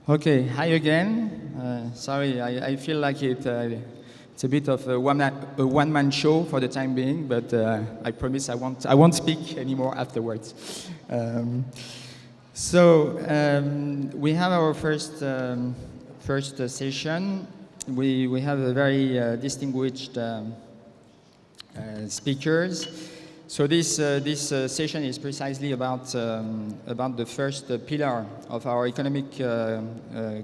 Okay, hi again. Sorry, I feel like it's a bit of a one-man show for the time being, but I promise I won't speak anymore afterwards. We have our first session. We have a very distinguished speakers. So this session is precisely about the first pillar of our economic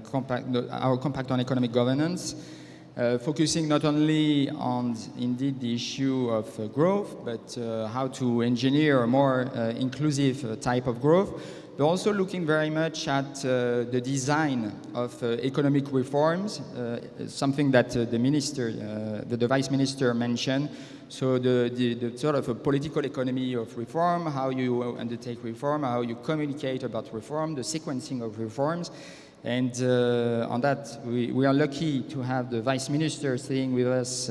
compact on economic governance, focusing not only on indeed the issue of growth, but how to engineer a more inclusive type of growth, but also looking very much at the design of economic reforms, something that the Vice Minister mentioned. So the sort of a political economy of reform, how you undertake reform, how you communicate about reform, the sequencing of reforms. And on that, we are lucky to have the Vice Minister staying with us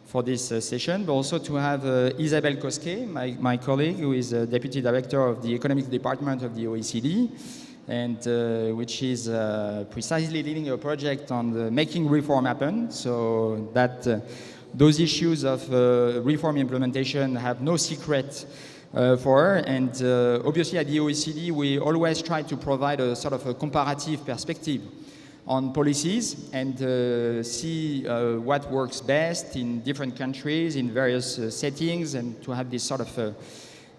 for this session, but also to have Isabel Koske, my colleague, who is Deputy Director of the Economics Department of the OECD, and which is precisely leading a project on making reform happen, so that those issues of reform implementation have no secret for her. And obviously at the OECD, we always try to provide a sort of a comparative perspective on policies and see what works best in different countries, in various settings, and to have this sort of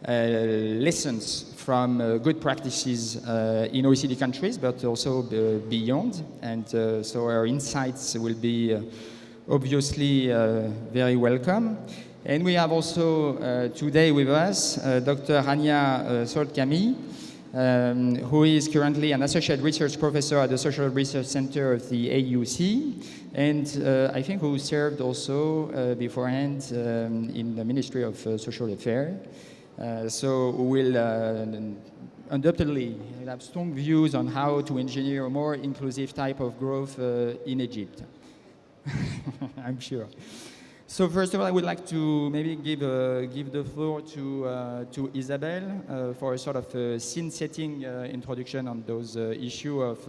lessons from good practices in OECD countries, but also beyond. And so our insights will be obviously very welcome. And we have also today with us Dr. Hania Sholkamy, who is currently an associate research professor at the Social Research Center of the AUC, and I think who served also beforehand in the Ministry of Social Affairs. So we'll undoubtedly have strong views on how to engineer a more inclusive type of growth in Egypt. I'm sure. So first of all, I would like to maybe give the floor to Isabel for a sort of scene-setting introduction on those issue of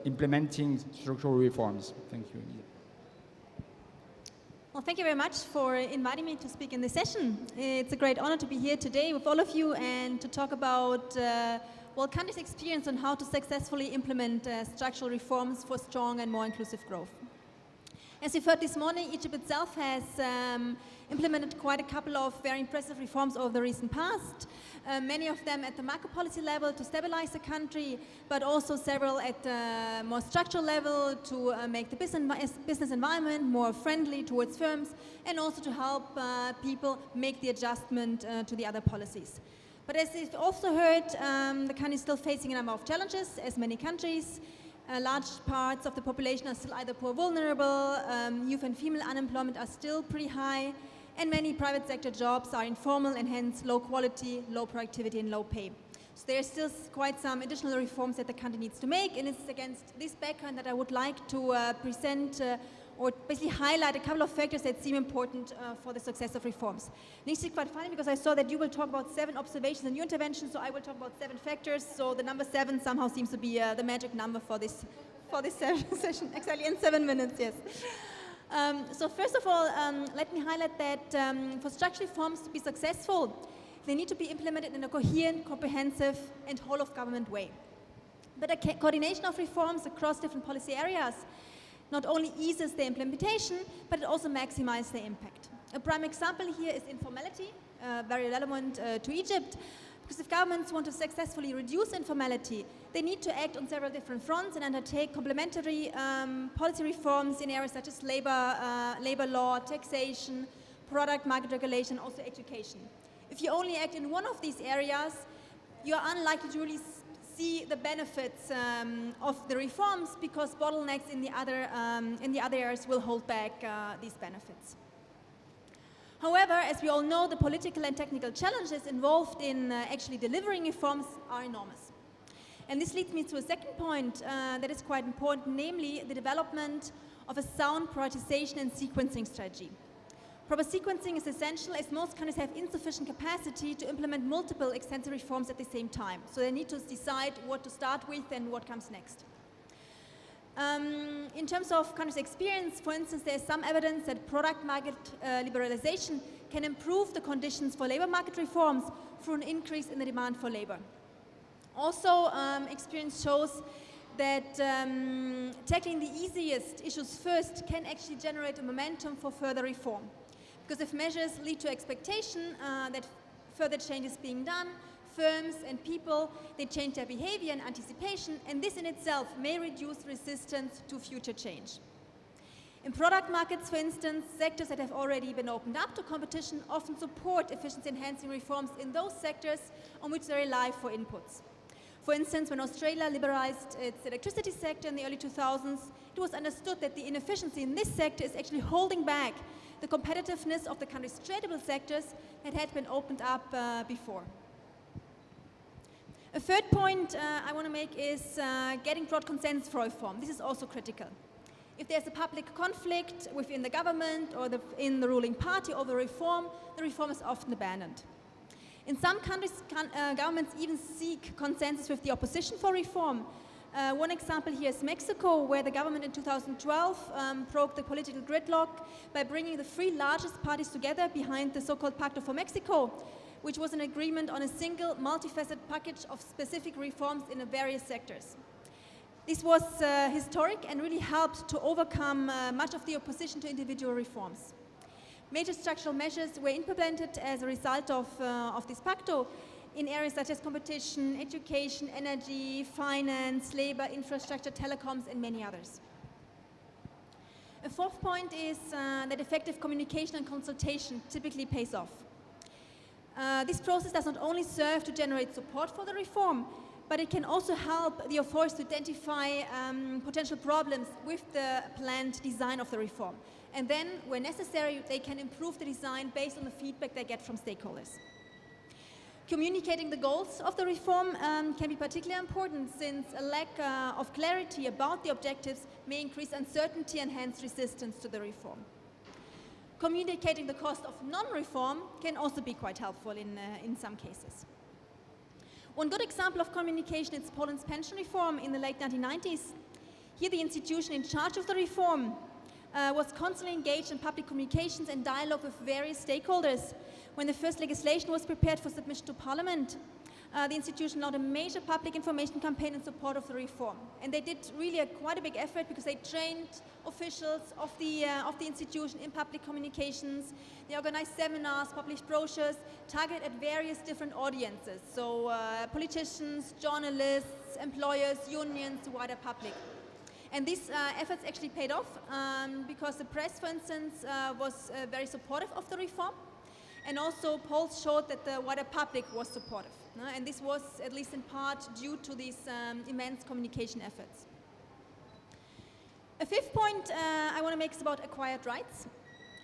implementing structural reforms. Thank you. Well, thank you very much for inviting me to speak in this session. It's a great honor to be here today with all of you and to talk about countries' experience on how to successfully implement structural reforms for strong and more inclusive growth. As you've heard this morning, Egypt itself has implemented quite a couple of very impressive reforms over the recent past, many of them at the macro policy level to stabilize the country, but also several at the more structural level to make the business environment more friendly towards firms, and also to help people make the adjustment to the other policies. But as you've also heard, the country is still facing a number of challenges, as many countries. Large parts of the population are still either poor, vulnerable, youth and female unemployment are still pretty high, and many private sector jobs are informal and hence low quality, low productivity, and low pay. So there's still quite some additional reforms that the country needs to make, and it's against this background that I would like to present or basically highlight a couple of factors that seem important for the success of reforms. And it's quite funny because I saw that you will talk about 7 observations in your intervention, so I will talk about 7 factors. So the number 7 somehow seems to be the magic number for this session, exactly in 7 minutes, yes. So first of all, let me highlight that for structural reforms to be successful, they need to be implemented in a coherent, comprehensive, and whole-of-government way. But a coordination of reforms across different policy areas not only eases the implementation, but it also maximizes the impact. A prime example here is informality, very relevant to Egypt, because if governments want to successfully reduce informality, they need to act on several different fronts and undertake complementary policy reforms in areas such as labor law, taxation, product market regulation, also education. If you only act in one of these areas, you are unlikely to really see the benefits of the reforms because bottlenecks in the other areas will hold back these benefits. However, as we all know, the political and technical challenges involved in actually delivering reforms are enormous. And this leads me to a second point that is quite important, namely the development of a sound prioritization and sequencing strategy. Proper sequencing is essential as most countries have insufficient capacity to implement multiple extensive reforms at the same time. So they need to decide what to start with and what comes next. In terms of countries' experience, for instance, there is some evidence that product market liberalization can improve the conditions for labor market reforms through an increase in the demand for labor. Also, experience shows that tackling the easiest issues first can actually generate a momentum for further reform. Because if measures lead to expectation that further change is being done, firms and people, they change their behavior and anticipation, and this in itself may reduce resistance to future change. In product markets, for instance, sectors that have already been opened up to competition often support efficiency-enhancing reforms in those sectors on which they rely for inputs. For instance, when Australia liberalized its electricity sector in the early 2000s, it was understood that the inefficiency in this sector is actually holding back the competitiveness of the country's tradable sectors that had been opened up before. A third point I want to make is getting broad consensus for reform. This is also critical. If there's a public conflict within the government or in the ruling party over reform, the reform is often abandoned. In some countries, governments even seek consensus with the opposition for reform. One example here is Mexico, where the government in 2012 broke the political gridlock by bringing the three largest parties together behind the so-called Pacto for Mexico, which was an agreement on a single, multifaceted package of specific reforms in various sectors. This was historic and really helped to overcome much of the opposition to individual reforms. Major structural measures were implemented as a result of this pacto in areas such as competition, education, energy, finance, labor, infrastructure, telecoms, and many others. A fourth point is that effective communication and consultation typically pays off. This process does not only serve to generate support for the reform, but it can also help the authorities to identify potential problems with the planned design of the reform. And then, where necessary, they can improve the design based on the feedback they get from stakeholders. Communicating the goals of the reform can be particularly important, since a lack of clarity about the objectives may increase uncertainty and hence resistance to the reform. Communicating the cost of non-reform can also be quite helpful in some cases. One good example of communication is Poland's pension reform in the late 1990s. Here, the institution in charge of the reform was constantly engaged in public communications and dialogue with various stakeholders. When the first legislation was prepared for submission to Parliament, the institution launched a major public information campaign in support of the reform. And they did really quite a big effort, because they trained officials of the institution in public communications. They organized seminars, published brochures, targeted at various different audiences. So politicians, journalists, employers, unions, the wider public. And these efforts actually paid off because the press, for instance, was very supportive of the reform. And also polls showed that the wider public was supportive. And this was, at least in part, due to these immense communication efforts. A fifth point I want to make is about acquired rights.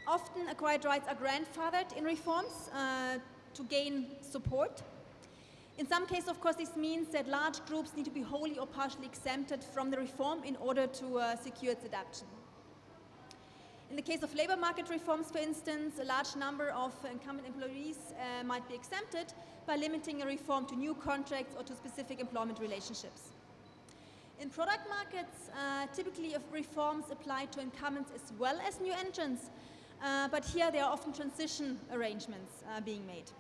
Often acquired rights are grandfathered in reforms to gain support. In some cases, of course, this means that large groups need to be wholly or partially exempted from the reform in order to secure its adoption. In the case of labor market reforms, for instance, a large number of incumbent employees might be exempted by limiting a reform to new contracts or to specific employment relationships. In product markets, typically reforms apply to incumbents as well as new entrants, but here there are often transition arrangements being made.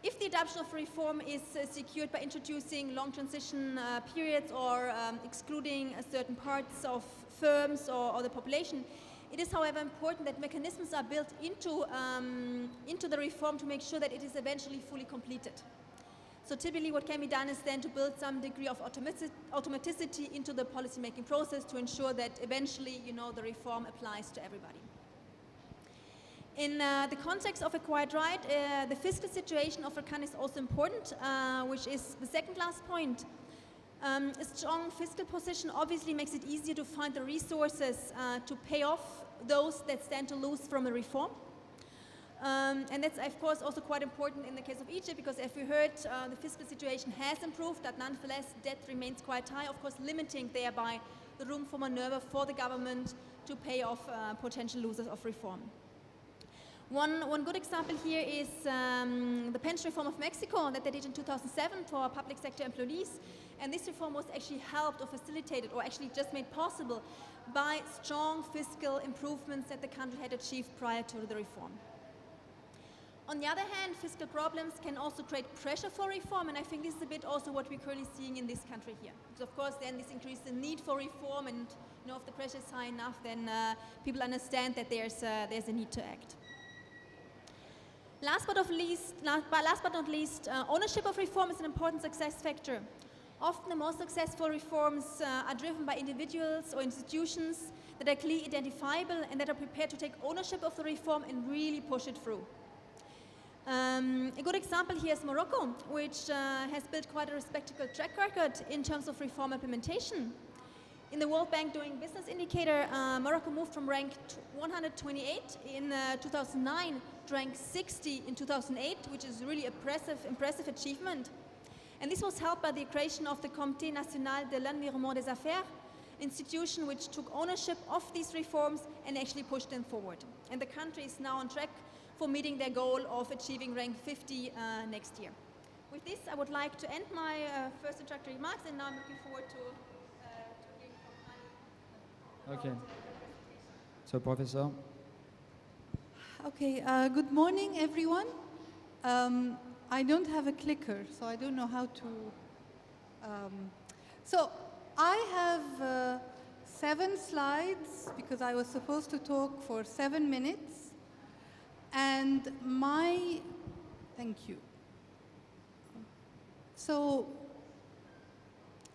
If the adoption of reform is secured by introducing long transition periods or excluding certain parts of firms or the population, it is, however, important that mechanisms are built into the reform to make sure that it is eventually fully completed. So typically what can be done is then to build some degree of automaticity into the policy-making process to ensure that eventually, the reform applies to everybody. In the context of acquired right, the fiscal situation of a country is also important, which is the second last point. A strong fiscal position obviously makes it easier to find the resources to pay off those that stand to lose from a reform. And that's, of course, also quite important in the case of Egypt, because as we heard, the fiscal situation has improved, but nonetheless, debt remains quite high, of course, limiting thereby the room for maneuver for the government to pay off potential losers of reform. One good example here is the pension reform of Mexico that they did in 2007 for public sector employees. And this reform was actually helped or facilitated or actually just made possible by strong fiscal improvements that the country had achieved prior to the reform. On the other hand, fiscal problems can also create pressure for reform, and I think this is a bit also what we're currently seeing in this country here. Because of course then this increases the need for reform, and if the pressure is high enough, then people understand that there's a need to act. Last but not least, ownership of reform is an important success factor. Often the most successful reforms are driven by individuals or institutions that are clearly identifiable and that are prepared to take ownership of the reform and really push it through. A good example here is Morocco, which has built quite a respectable track record in terms of reform implementation. In the World Bank Doing Business indicator, Morocco moved from rank 128 in 2009 to rank 60 in 2008, which is really impressive achievement. And this was helped by the creation of the Comité National de l'Environnement des Affaires, institution which took ownership of these reforms and actually pushed them forward. And the country is now on track for meeting their goal of achieving rank 50 next year. With this, I would like to end my first introductory remarks, and now I'm looking forward to hearing from Hania. Okay. So, Professor. Okay, good morning, everyone. I don't have a clicker, so I don't know how to... So, I have 7 slides, because I was supposed to talk for 7 minutes. And thank you. So,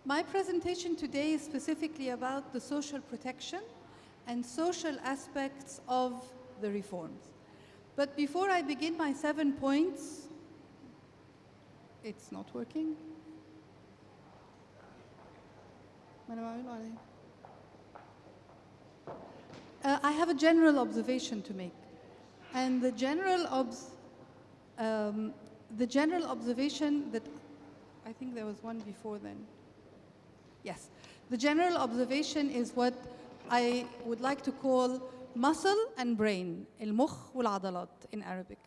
my presentation today is specifically about the social protection and social aspects of the reforms. But before I begin my 7 points, it's not working. I have a general observation to make. And the general observation that, I think there was one before then. Yes, the general observation is what I would like to call muscle and brain, المخ والعضلات in Arabic.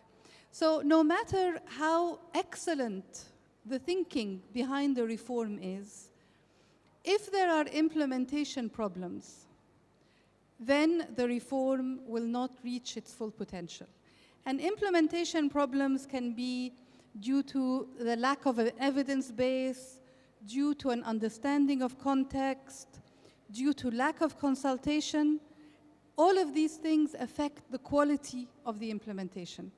So no matter how excellent the thinking behind the reform is, if there are implementation problems, then the reform will not reach its full potential. And implementation problems can be due to the lack of an evidence base, due to an understanding of context, due to lack of consultation. All of these things affect the quality of the implementation.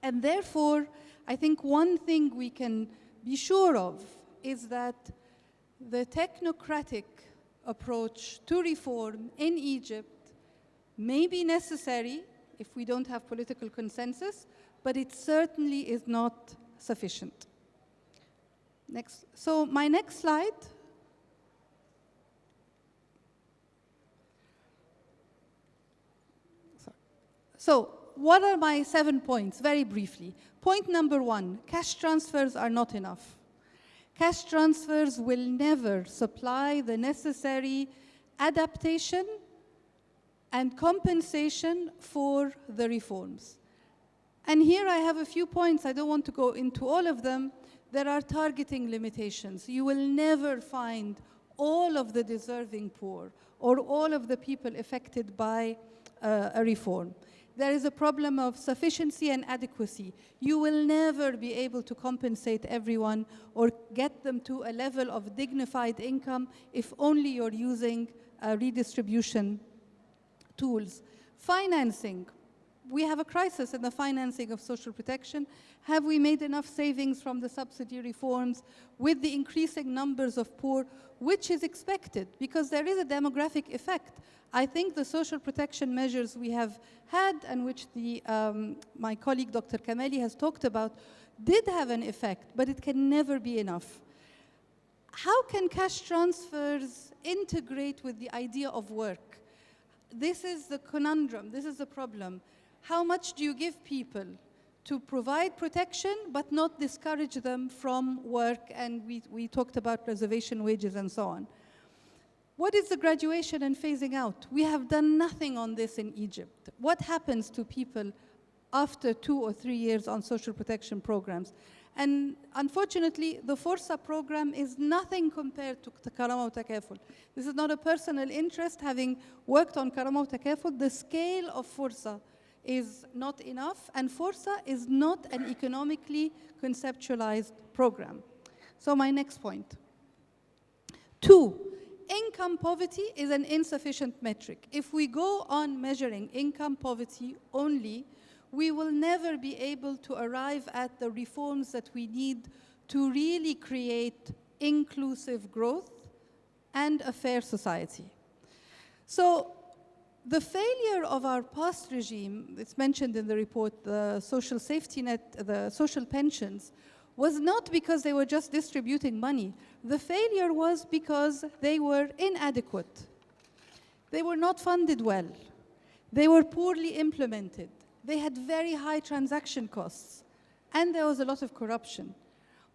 And therefore, I think one thing we can be sure of is that the technocratic approach to reform in Egypt may be necessary if we don't have political consensus, but it certainly is not sufficient. Next. So my next slide. So what are my 7 points? Very briefly. Point number 1, cash transfers are not enough. Cash transfers will never supply the necessary adaptation and compensation for the reforms. And here I have a few points. I don't want to go into all of them. There are targeting limitations. You will never find all of the deserving poor or all of the people affected by a reform. There is a problem of sufficiency and adequacy. You will never be able to compensate everyone or get them to a level of dignified income if only you're using redistribution tools. Financing. We have a crisis in the financing of social protection. Have we made enough savings from the subsidy reforms with the increasing numbers of poor, which is expected because there is a demographic effect. I think the social protection measures we have had and which my colleague Dr. Kamali has talked about did have an effect, but it can never be enough. How can cash transfers integrate with the idea of work? This is the conundrum, this is the problem. How much do you give people to provide protection but not discourage them from work? And we talked about reservation wages and so on. What is the graduation and phasing out? We have done nothing on this in Egypt. What happens to people after 2 or 3 years on social protection programs. And unfortunately, the Forsa program is nothing compared to Karama وتكافل. This is not a personal interest. Having worked on Karama وتكافل, the scale of Forsa is not enough, and Forsa is not an economically conceptualized program. So my next point. 2, income poverty is an insufficient metric. If we go on measuring income poverty only, we will never be able to arrive at the reforms that we need to really create inclusive growth and a fair society. So the failure of our past regime, it's mentioned in the report, the social safety net, the social pensions, was not because they were just distributing money. The failure was because they were inadequate. They were not funded well. They were poorly implemented. They had very high transaction costs. And there was a lot of corruption.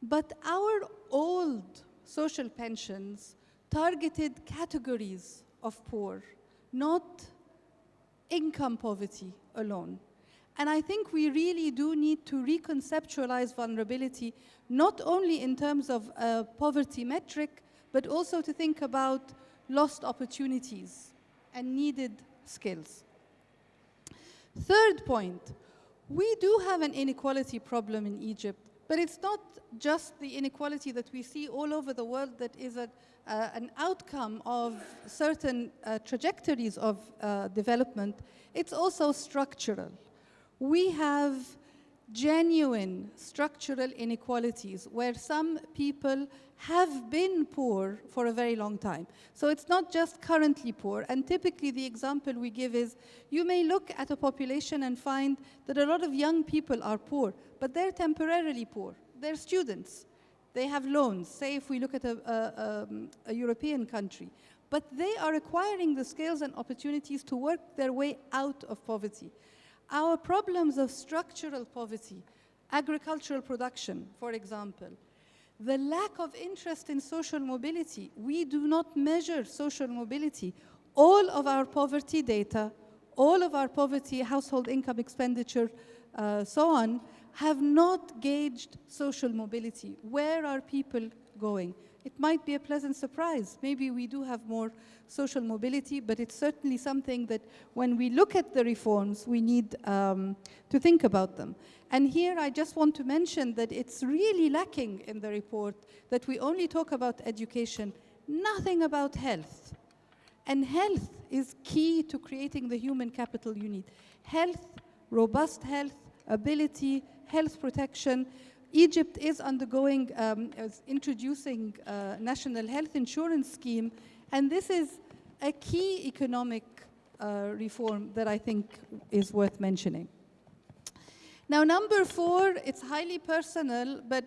But our old social pensions targeted categories of poor, not income poverty alone. And I think we really do need to reconceptualize vulnerability, not only in terms of a poverty metric, but also to think about lost opportunities and needed skills. Third point, we do have an inequality problem in Egypt, but it's not just the inequality that we see all over the world that is an outcome of certain trajectories of development. It's also structural. We have genuine structural inequalities where some people have been poor for a very long time. So it's not just currently poor. And typically the example we give is, you may look at a population and find that a lot of young people are poor, but they're temporarily poor. They're students. They have loans, say if we look at a European country. But they are acquiring the skills and opportunities to work their way out of poverty. Our problems of structural poverty, agricultural production, for example, the lack of interest in social mobility. We do not measure social mobility. All of our poverty data, all of our poverty, household income expenditure, so on, have not gauged social mobility. Where are people going? It might be a pleasant surprise. Maybe we do have more social mobility, but it's certainly something that when we look at the reforms, we need to think about them. And here I just want to mention that it's really lacking in the report that we only talk about education, nothing about health. And health is key to creating the human capital you need. Health, robust health, ability, health protection. Egypt is undergoing, is introducing a national health insurance scheme, and this is a key economic reform that I think is worth mentioning. Now, number 4, it's highly personal, but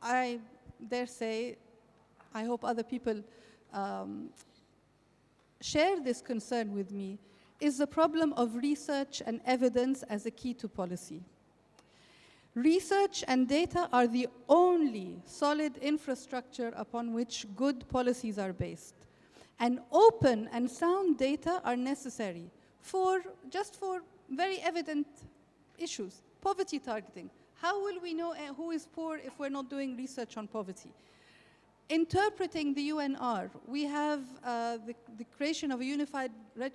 I dare say, I hope other people share this concern with me, is the problem of research and evidence as a key to policy. Research and data are the only solid infrastructure upon which good policies are based. And open and sound data are necessary just for very evident issues. Poverty targeting. How will we know who is poor if we're not doing research on poverty? Interpreting the UNR. We have the creation of a unified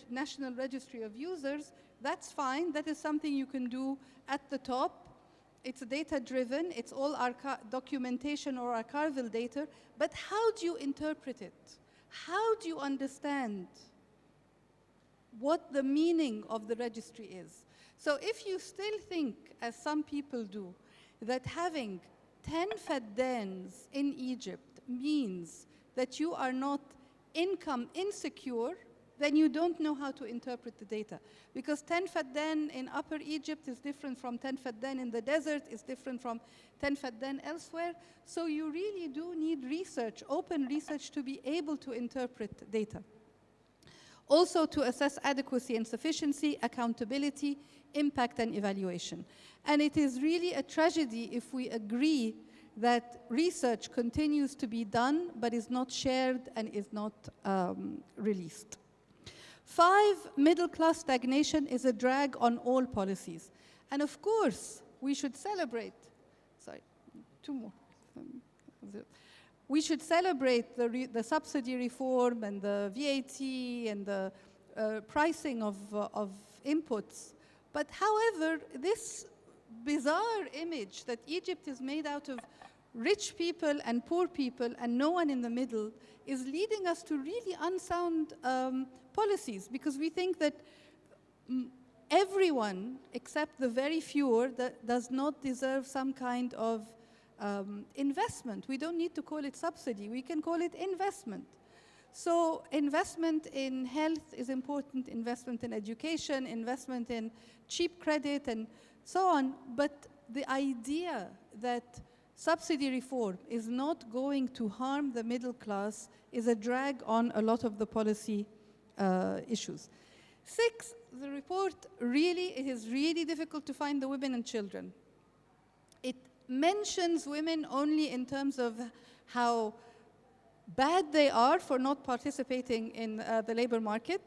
national registry of users. That's fine. That is something you can do at the top. It's data-driven. It's all documentation or archival data. But how do you interpret it? How do you understand what the meaning of the registry is? So if you still think, as some people do, that having 10 faddans in Egypt means that you are not income insecure, then you don't know how to interpret the data. Because 10 faddan in Upper Egypt is different from 10 faddan in the desert, is different from 10 faddan elsewhere. So you really do need research, open research, to be able to interpret data. Also to assess adequacy and sufficiency, accountability, impact and evaluation. And it is really a tragedy if we agree that research continues to be done but is not shared and is not released. 5, middle class stagnation is a drag on all policies. And of course, we should celebrate, two more. We should celebrate the subsidy reform and the VAT and the pricing of inputs. But however, this bizarre image that Egypt is made out of rich people and poor people and no one in the middle is leading us to really unsound policies, because we think that everyone except the very few that does not deserve some kind of investment. We don't need to call it subsidy, we can call it investment. So investment in health is important, investment in education, investment in cheap credit and so on, but the idea that subsidy reform is not going to harm the middle class is a drag on a lot of the policy issues. 6, the report it is really difficult to find the women and children. It mentions women only in terms of how bad they are for not participating in the labor market.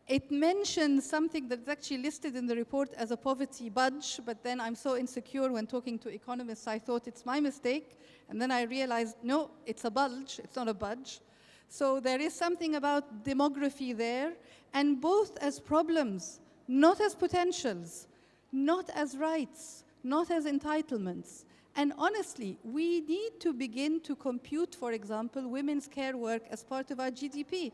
It mentions something that's actually listed in the report as a poverty budge, but then I'm so insecure when talking to economists, I thought it's my mistake. And then I realized, no, it's a bulge, it's not a budge. So there is something about demography there, and both as problems, not as potentials, not as rights, not as entitlements. And honestly, we need to begin to compute, for example, women's care work as part of our GDP.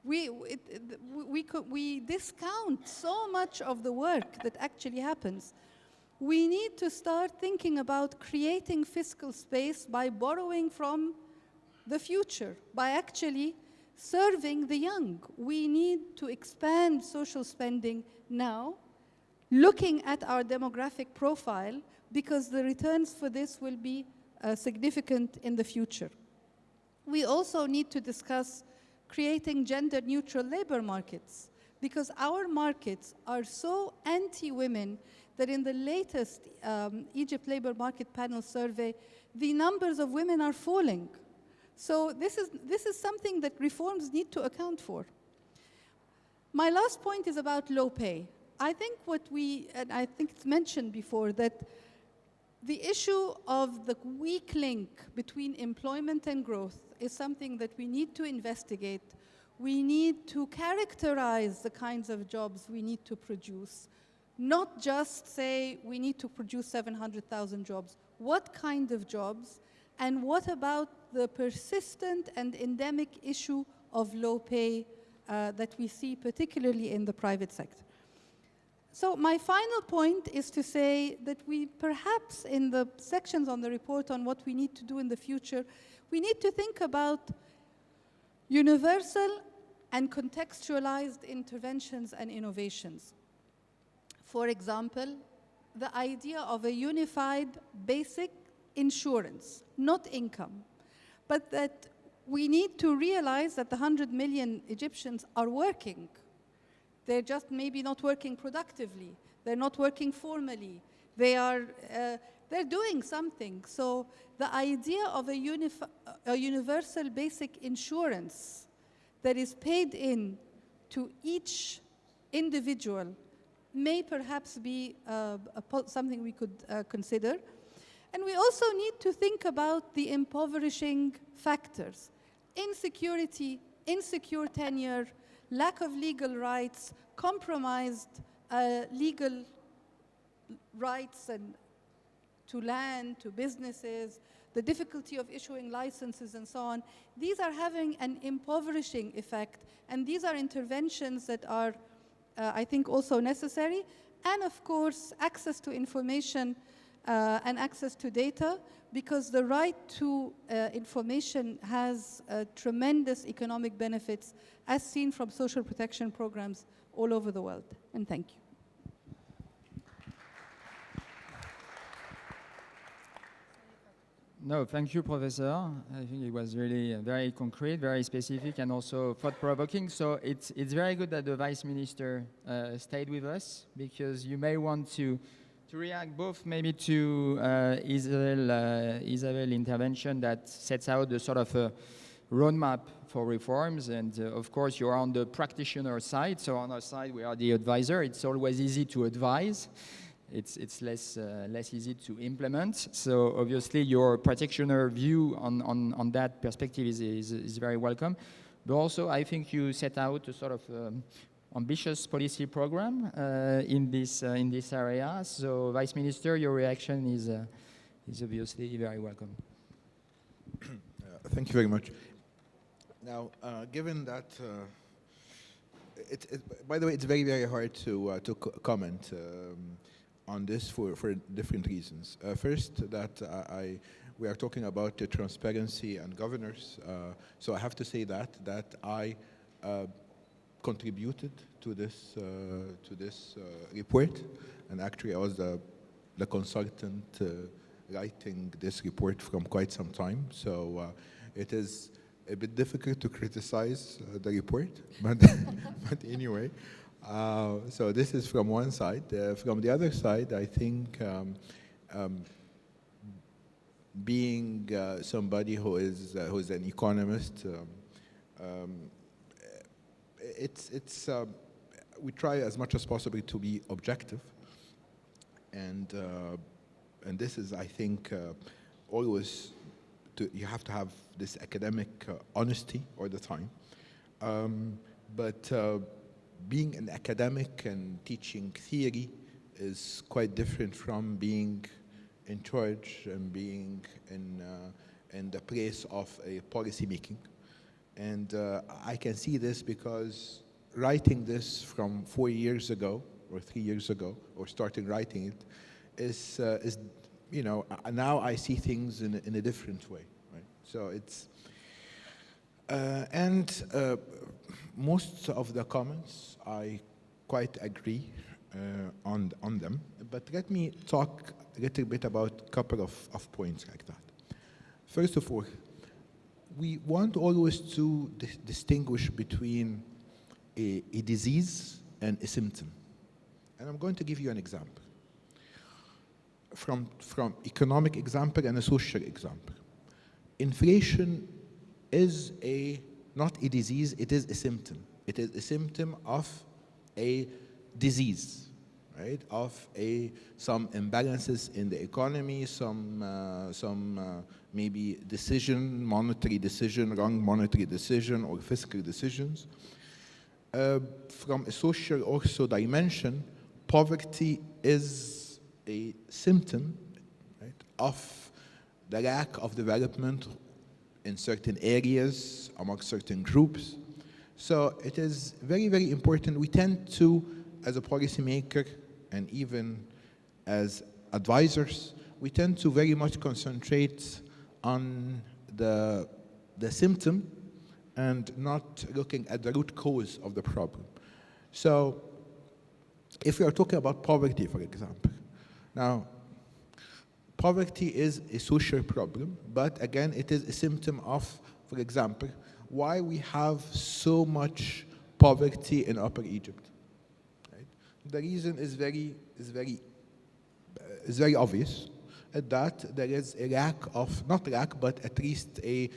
We discount so much of the work that actually happens. We need to start thinking about creating fiscal space by borrowing from the future, by actually serving the young. We need to expand social spending now, looking at our demographic profile, because the returns for this will be significant in the future. We also need to discuss creating gender-neutral labor markets, because our markets are so anti-women that in the latest Egypt Labor Market Panel survey, the numbers of women are falling. So this is something that reforms need to account for. My last point is about low pay. I think and I think it's mentioned before, that the issue of the weak link between employment and growth is something that we need to investigate. We need to characterize the kinds of jobs we need to produce, not just say we need to produce 700,000 jobs. What kind of jobs, and what about the persistent and endemic issue of low pay that we see particularly in the private sector? So my final point is to say that we perhaps in the sections on the report on what we need to do in the future, we need to think about universal and contextualized interventions and innovations. For example, the idea of a unified basic insurance, not income, but that we need to realize that the 100 million Egyptians are working. They're just maybe not working productively. They're not working formally. They're doing something. So the idea of a universal basic insurance that is paid in to each individual may perhaps be something we could consider. And we also need to think about the impoverishing factors: insecurity, insecure tenure, lack of legal rights, compromised legal rights and to land, to businesses, the difficulty of issuing licenses and so on. These are having an impoverishing effect, and these are interventions that are, I think, also necessary. And of course, access to information and access to data, because the right to information has tremendous economic benefits, as seen from social protection programs all over the world. And thank you. No, thank you, Professor. I think it was really very concrete, very specific, and also thought-provoking. So it's very good that the Vice Minister stayed with us, because you may want to react both maybe to Isabel intervention that sets out the sort of a roadmap for reforms, and of course you're on the practitioner side, so on our side we are the advisor. It's always easy to advise. it's less easy to implement. So obviously your practitioner view on that perspective is very welcome. But also I think you set out a sort of ambitious policy program in this area. So Vice Minister, your reaction is obviously very welcome. Thank you very much. Now, given that, by the way, it's very, very hard to comment on this for different reasons. First, that we are talking about transparency and governance. So I have to say that I contributed to this report, and actually I was the consultant writing this report from quite some time. So it is a bit difficult to criticize the report, but anyway. So this is from one side. From the other side, I think being somebody who is an economist, we try as much as possible to be objective, and this is, I think, always you have to have this academic honesty all the time, but being an academic and teaching theory is quite different from being in charge and being in the place of a policy making. And I can see this because writing this from 4 years ago or 3 years ago, or starting writing it, is you know, now I see things in a different way, right? So it's most of the comments I quite agree on them, but let me talk a little bit about a couple of points like that. First of all, we want always to distinguish between a disease and a symptom. And I'm going to give you an example. From economic example and a social example. Inflation is not a disease, it is a symptom. It is a symptom of a disease, right? Of some imbalances in the economy, some maybe monetary decision, wrong monetary decision, or fiscal decisions. From a social also dimension, poverty is a symptom, right, of the lack of development in certain areas, among certain groups. So it is very, very important. We tend to, as a policymaker and even as advisors, we tend to very much concentrate on the symptom and not looking at the root cause of the problem. So if we are talking about poverty, for example, now, poverty is a social problem, but again, it is a symptom of, for example, why we have so much poverty in Upper Egypt. Right? The reason is very obvious, that there is a lack of, not lack, but at least the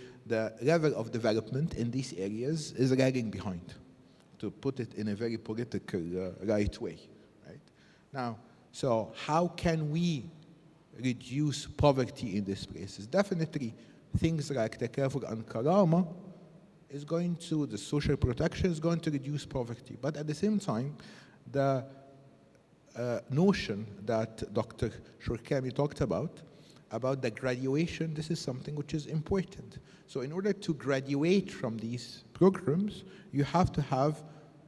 level of development in these areas is lagging behind, to put it in a very political right way. Right? Now, so how can we reduce poverty in these places? Definitely things like Takaful and Karama is going to, the social protection is going to reduce poverty. But at the same time, the notion that Dr. Sholkamy talked about the graduation, this is something which is important. So in order to graduate from these programs, you have to have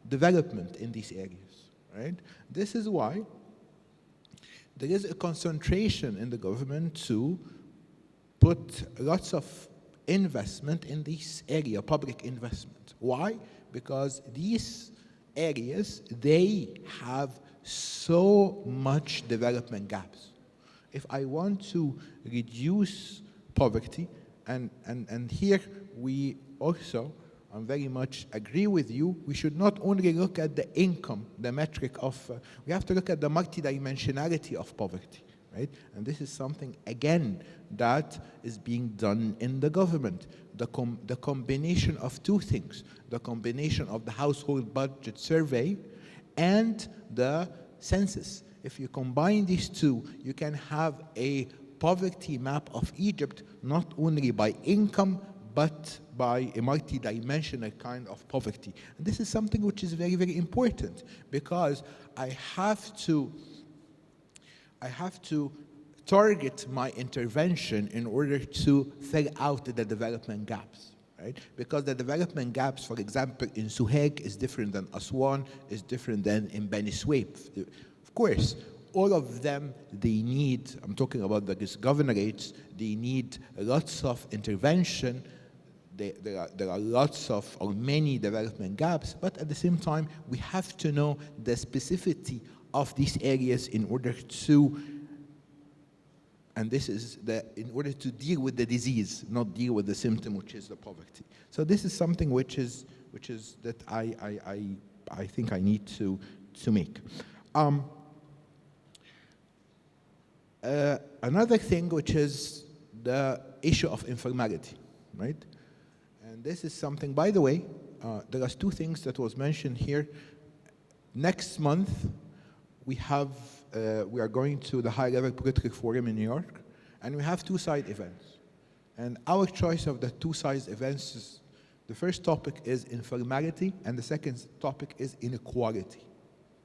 development in these areas, right? This is why there is a concentration in the government to put lots of investment in this area, public investment. Why? Because these areas, they have so much development gaps. If I want to reduce poverty, and here we also, I very much agree with you, we should not only look at the income, the metric of, we have to look at the multidimensionality of poverty, right? And this is something, again, that is being done in the government. The combination of two things, the combination of the household budget survey and the census. if you combine these two, you can have a poverty map of Egypt, not only by income, but by a multi-dimensional kind of poverty. And this is something which is very, very important, because I have to target my intervention in order to fill out the development gaps, right? Because the development gaps, for example, in Suhaig is different than Aswan, is different than in Beni Suef. Of course, all of them, they need, I'm talking about the governorates, they need lots of intervention. There are lots of, or many development gaps, but at the same time, we have to know the specificity of these areas in order to, and this is in order to deal with the disease, not deal with the symptom, which is the poverty. So this is something which is that I think I need to make. Another thing, which is the issue of informality, right? And this is something, by the way, there are two things that was mentioned here. Next month, we are going to the high-level political forum in New York, and we have two side events. And our choice of the two side events is, the first topic is informality, and the second topic is inequality,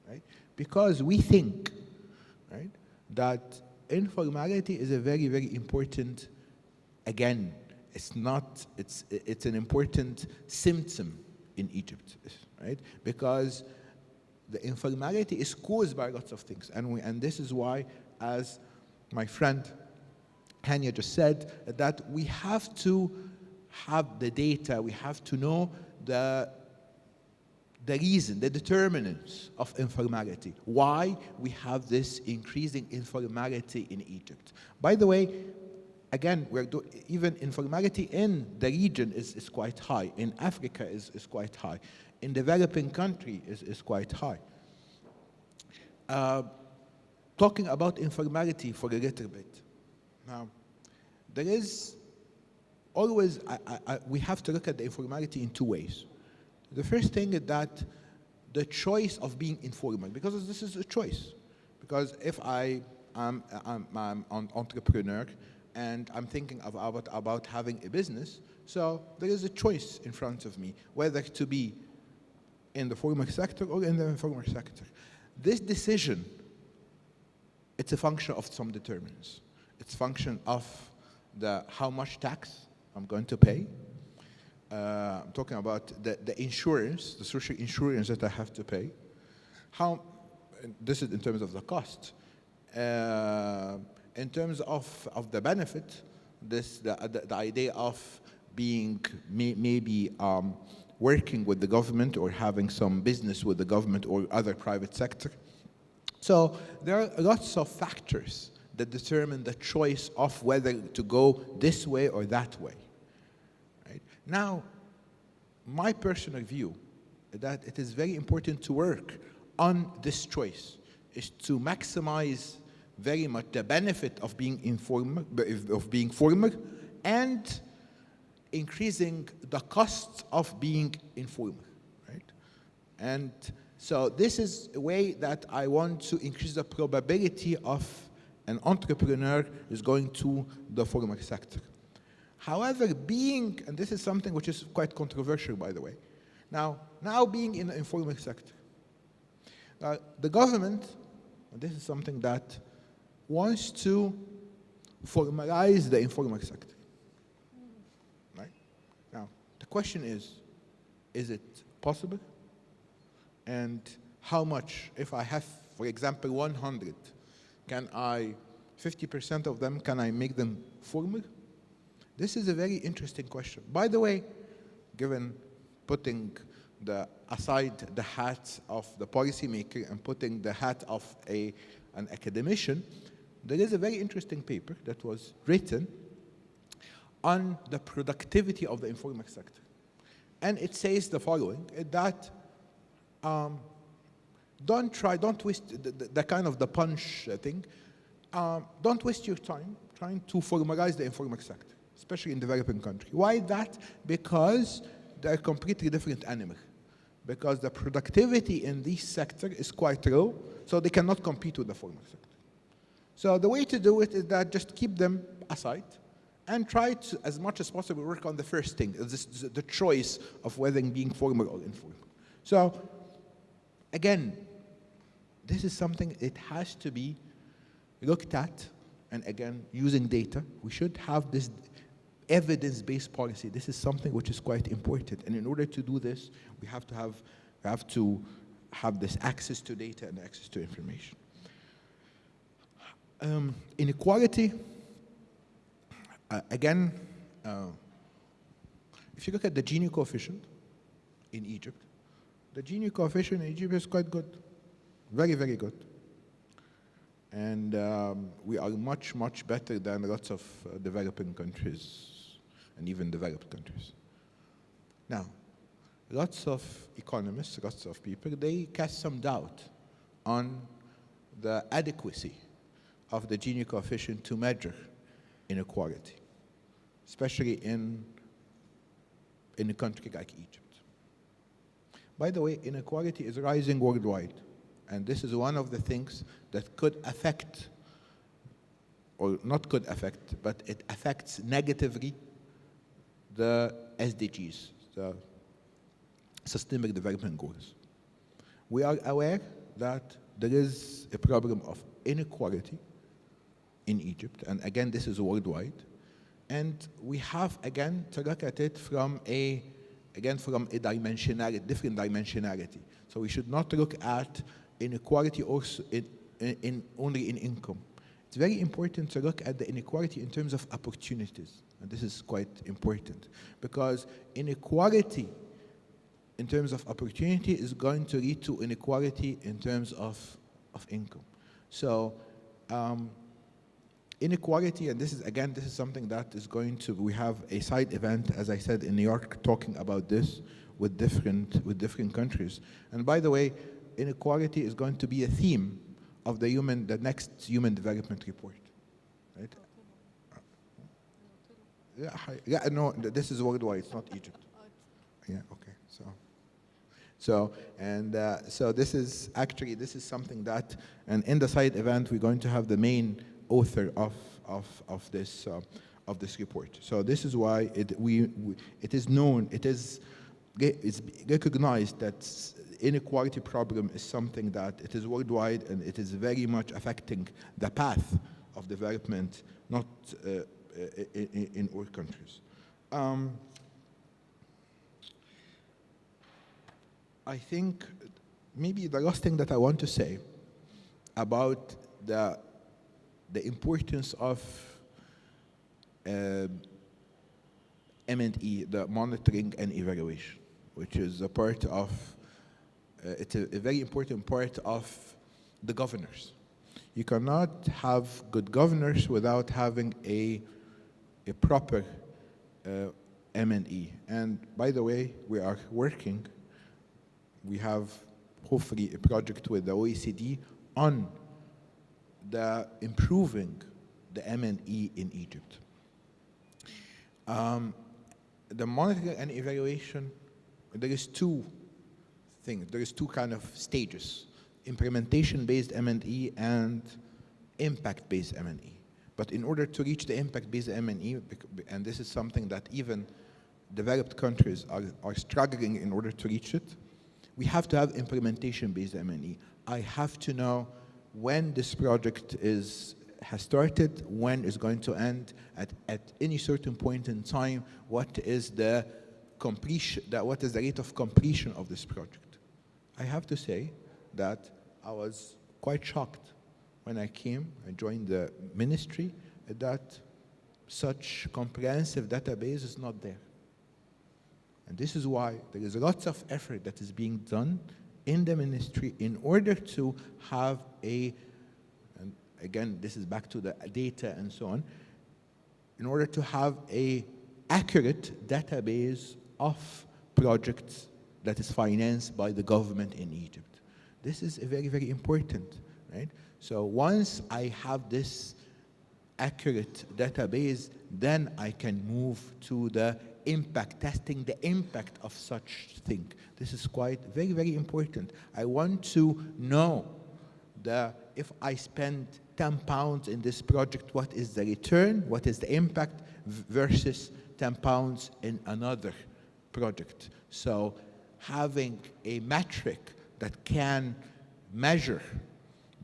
right? Because we think, right, that informality is a very, very important, again, it's an important symptom in Egypt, right? Because the informality is caused by lots of things. And this is why, as my friend Hania just said, that we have to have the data, we have to know the reason, the determinants of informality, why we have this increasing informality in Egypt. By the way, again, even informality in the region is quite high. In Africa is quite high. In developing country is quite high. Talking about informality for a little bit. Now, there is always, we have to look at the informality in two ways. The first thing is that the choice of being informal, because this is a choice. Because if I'm an entrepreneur, and I'm thinking about having a business, so there is a choice in front of me, whether to be in the formal sector or in the informal sector. This decision, it's a function of some determinants. It's a function of how much tax I'm going to pay. I'm talking about the insurance, the social insurance that I have to pay. This is in terms of the cost. In terms of the benefit, the idea of being maybe working with the government or having some business with the government or other private sector. So there are lots of factors that determine the choice of whether to go this way or that way. Right? Now, my personal view is that it is very important to work on this choice, is to maximize very much the benefit of being informal, of being formal, and increasing the costs of being informal, right? And so this is a way that I want to increase the probability of an entrepreneur is going to the formal sector. However, and this is something which is quite controversial, by the way, now being in the informal sector, the government, and this is something that wants to formalize the informal sector, right? Now, the question is it possible? And how much, if I have, for example, 100, 50% of them, can I make them formal? This is a very interesting question. By the way, given putting aside the hat of the policymaker and putting the hat of an academician, there is a very interesting paper that was written on the productivity of the informal sector. And it says the following, that don't waste the kind of the punch thing, don't waste your time trying to formalize the informal sector, especially in developing countries. Why that? Because they're completely different animals. Because the productivity in this sector is quite low, So they cannot compete with the formal sector. So the way to do it is that just keep them aside and try to, as much as possible, work on the first thing, the choice of whether being formal or informal. So again, this is something it has to be looked at, and again, using data. We should have this evidence-based policy. This is something which is quite important. And in order to do this, we have to have this access to data and access to information. Inequality, again, if you look at the Gini coefficient in Egypt, the Gini coefficient in Egypt is quite good, very, very good. And we are much, much better than lots of developing countries and even developed countries. Now, lots of economists, lots of people, they cast some doubt on the adequacy of the Gini coefficient to measure inequality, especially in a country like Egypt. By the way, inequality is rising worldwide, and this is one of the things that could affect, or not could affect, but it affects negatively the SDGs, the Sustainable Development Goals. We are aware that there is a problem of inequality in Egypt, and again, this is worldwide. And we have, again, to look at it from a dimensionality, different dimensionality. So we should not look at inequality also only in income. It's very important to look at the inequality in terms of opportunities. And this is quite important, because inequality in terms of opportunity is going to lead to inequality in terms of income. So inequality, and this is something that is going to, we have a side event, as I said, in New York, talking about this with different countries. And by the way, inequality is going to be a theme of the next Human Development Report, right? Yeah, no, this is worldwide, it's not Egypt. Yeah, okay, so this is something that, and in the side event, we're going to have the main author of this report. So this is why it is known, it's recognized that inequality problem is something that it is worldwide, and it is very much affecting the path of development, not in all countries. I think maybe the last thing that I want to say about the importance of M&E, the monitoring and evaluation, which is a part of, it's a very important part of the governors. You cannot have good governors without having a proper M&E. And by the way, we are working, we have hopefully a project with the OECD on the improving the M&E in Egypt. The monitoring and evaluation, there is two things, there is two kind of stages: implementation-based M&E and impact-based M&E. But in order to reach the impact-based M&E, and this is something that even developed countries are struggling in order to reach it, we have to have implementation-based M&E. I have to know when this project has started, when it's going to end, at any certain point in time, what is the completion, what is the rate of completion of this project. I have to say that I was quite shocked when I joined the ministry, that such comprehensive database is not there. And this is why there is lots of effort that is being done in the ministry in order to have and again, this is back to the data and so on, in order to have a accurate database of projects that is financed by the government in Egypt. This is very, very important, right? So once I have this accurate database, then I can move to the impact, testing the impact of such thing. This is quite very, very important. I want to know if I spend 10 pounds in this project, what is the return, what is the impact versus 10 pounds in another project. So having a metric that can measure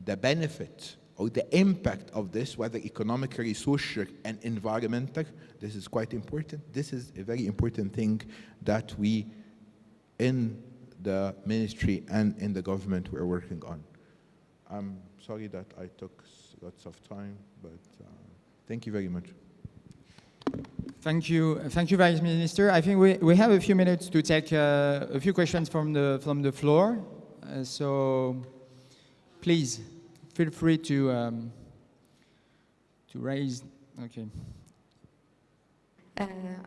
the benefit or the impact of this, whether economically, social, and environmental, this is quite important. This is a very important thing that we, in the ministry and in the government, we're working on. I'm sorry that I took lots of time, but thank you very much. Thank you, Vice Minister. I think we have a few minutes to take a few questions from the floor. So please feel free to raise. Okay.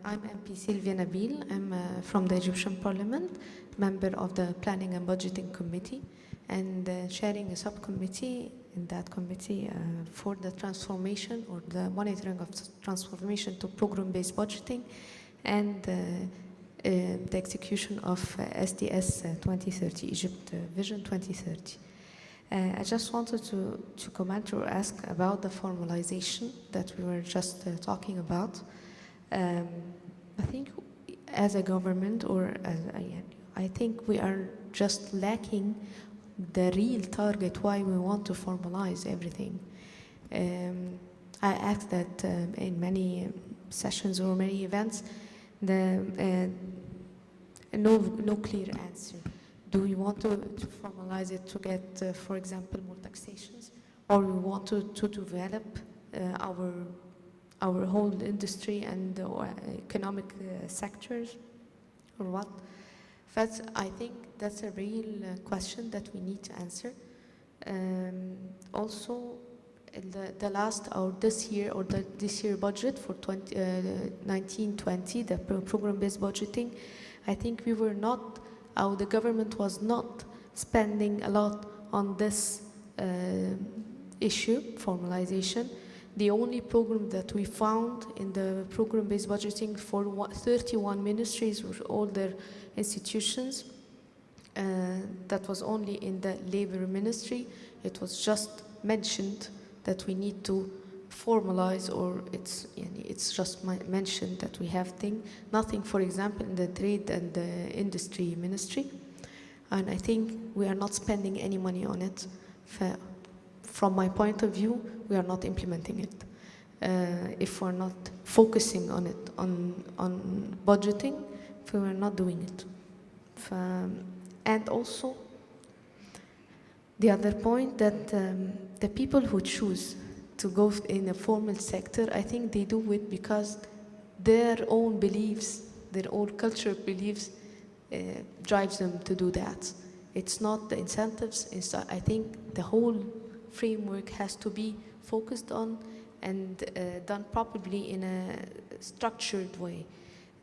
I'm MP Sylvia Nabil. I'm from the Egyptian Parliament, member of the Planning and Budgeting Committee, and chairing a subcommittee in that committee for the transformation or the monitoring of transformation to program-based budgeting and the execution of SDS 2030, Egypt Vision 2030. I just wanted to comment or ask about the formalization that we were just talking about. I think as a government or I think we are just lacking the real target why we want to formalize everything. I asked that in many sessions or many events, no clear answer. Do we want to formalize it to get, for example, more taxations, or we want to develop our whole industry and economic sectors, or what? But I think that's a real question that we need to answer. Also, the last or this year budget for 1920, the program-based budgeting, I think we were not, the government was not spending a lot on this issue, formalization. The only program that we found in the program-based budgeting for 31 ministries or all their institutions, that was only in the labor ministry. It was just mentioned that we need to formalize, or it's just mentioned that we have nothing, for example, in the trade and the industry ministry. And I think we are not spending any money on it. From my point of view, we are not implementing it. If we're not focusing on it, on budgeting, if we're not doing it. And also, the other point that the people who choose to go in a formal sector, I think they do it because their own beliefs, their own cultural beliefs drives them to do that. It's not the incentives. I think the whole framework has to be focused on and done properly in a structured way.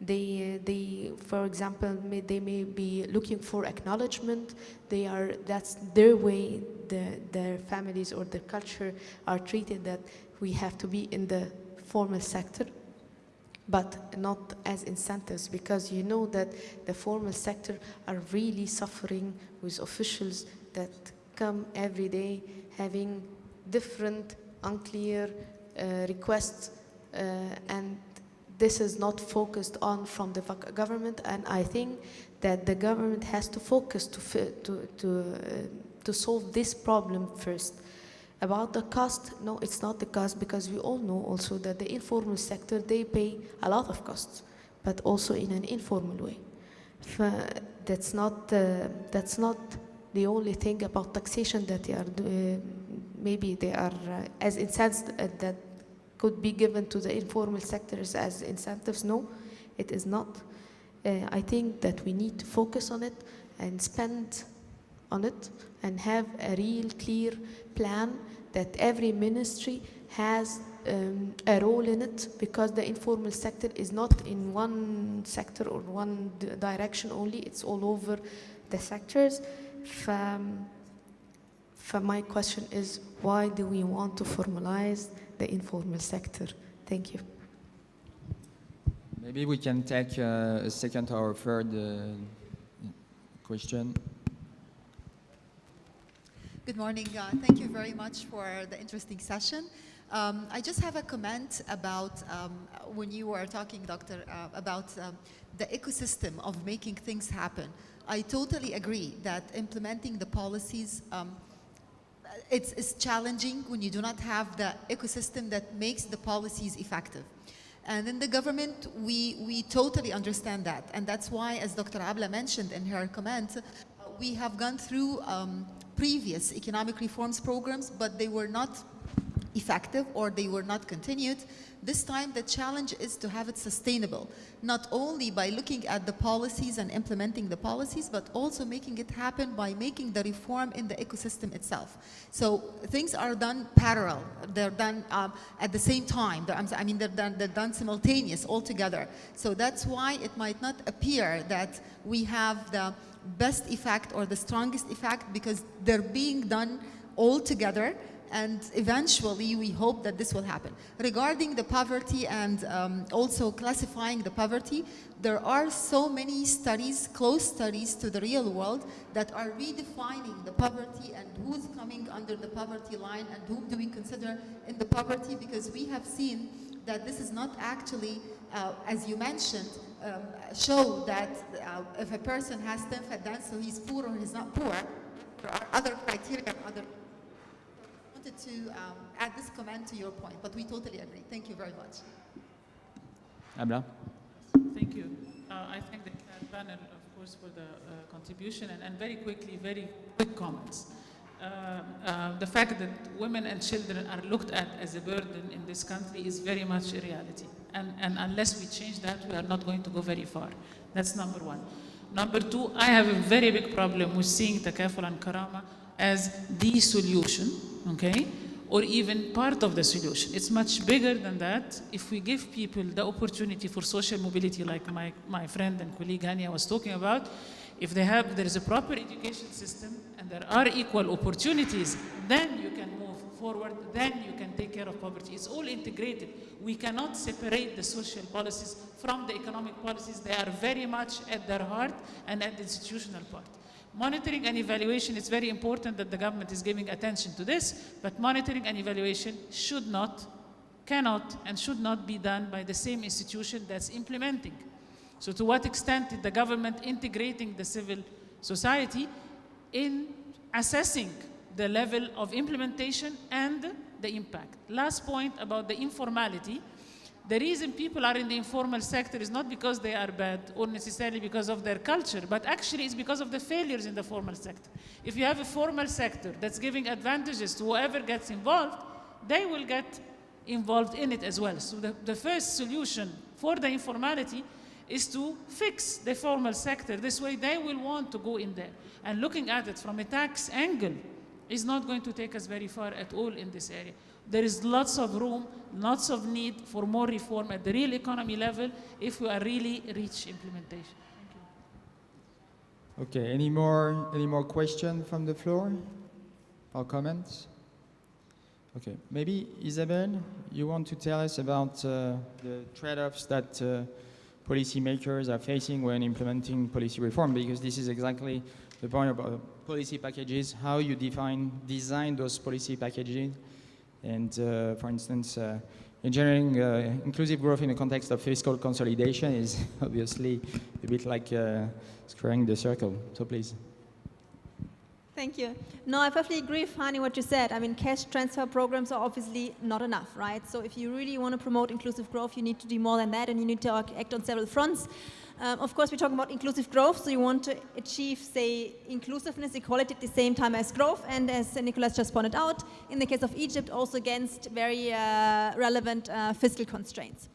They, for example, they may be looking for acknowledgement. That's their way. Their families or their culture are treated that we have to be in the formal sector, but not as incentives, because you know that the formal sector are really suffering with officials that come every day having different, unclear requests, and this is not focused on from the government. And I think that the government has to focus to solve this problem first. About the cost, no, it's not the cost, because we all know also that the informal sector, they pay a lot of costs, but also in an informal way. That's not the only thing about taxation that they are maybe they are as incentives that could be given to the informal sectors as incentives. No, it is not. I think that we need to focus on it and spend on it and have a real clear plan that every ministry has a role in it, because the informal sector is not in one sector or one direction only, it's all over the sectors. My question is, why do we want to formalize the informal sector? Thank you. Maybe we can take a second or third question. Good morning. Thank you very much for the interesting session. I just have a comment about when you were talking, Doctor, about the ecosystem of making things happen. I totally agree that implementing the policies, it's challenging when you do not have the ecosystem that makes the policies effective. And in the government, we totally understand that. And that's why, as Dr. Abla mentioned in her comment, we have gone through previous economic reforms programs, but they were not effective or they were not continued. This time the challenge is to have it sustainable, not only by looking at the policies and implementing the policies, but also making it happen by making the reform in the ecosystem itself. So things are done parallel, they're done at the same time, they're done simultaneous altogether. So that's why it might not appear that we have the best effect or the strongest effect, because they're being done all together. And eventually, we hope that this will happen. Regarding the poverty and also classifying the poverty, there are so many studies, close studies to the real world, that are redefining the poverty and who's coming under the poverty line and whom do we consider in the poverty, because we have seen that this is not actually, as you mentioned, show that if a person has tenfaddan, so he's poor or he's not poor. There are other criteria, wanted to add this comment to your point, but we totally agree. Thank you very much. Abla? Thank you. I thank the panel, of course, for the contribution, and very quickly, very quick comments. The fact that women and children are looked at as a burden in this country is very much a reality. And unless we change that, we are not going to go very far. That's number one. Number two, I have a very big problem with seeing Takaful and Karama as the solution, okay, or even part of the solution. It's much bigger than that. If we give people the opportunity for social mobility, like my friend and colleague Hania was talking about, if there is a proper education system and there are equal opportunities, then you can move forward, then you can take care of poverty. It's all integrated. We cannot separate the social policies from the economic policies. They are very much at their heart and at the institutional part. Monitoring and evaluation, it's very important that the government is giving attention to this, but monitoring and evaluation cannot and should not be done by the same institution that's implementing. So to what extent is the government integrating the civil society in assessing the level of implementation and the impact? Last point about the informality. The reason people are in the informal sector is not because they are bad or necessarily because of their culture, but actually it's because of the failures in the formal sector. If you have a formal sector that's giving advantages to whoever gets involved, they will get involved in it as well. So the first solution for the informality is to fix the formal sector. This way they will want to go in there. And looking at it from a tax angle is not going to take us very far at all in this area. There is lots of room, lots of need for more reform at the real economy level if we are really reach implementation. Thank you. Okay, any more questions from the floor or comments? Okay, maybe Isabel, you want to tell us about the trade-offs that policymakers are facing when implementing policy reform, because this is exactly the point about policy packages, how you design those policy packages. And for instance, engineering inclusive growth in the context of fiscal consolidation is obviously a bit like squaring the circle. So please. Thank you. No, I perfectly agree with Hani what you said. I mean, cash transfer programs are obviously not enough, right? So if you really want to promote inclusive growth, you need to do more than that, and you need to act on several fronts. Of course, we're talking about inclusive growth, so you want to achieve, say, inclusiveness, equality at the same time as growth, and as Nicolas just pointed out, in the case of Egypt, also against very relevant fiscal constraints.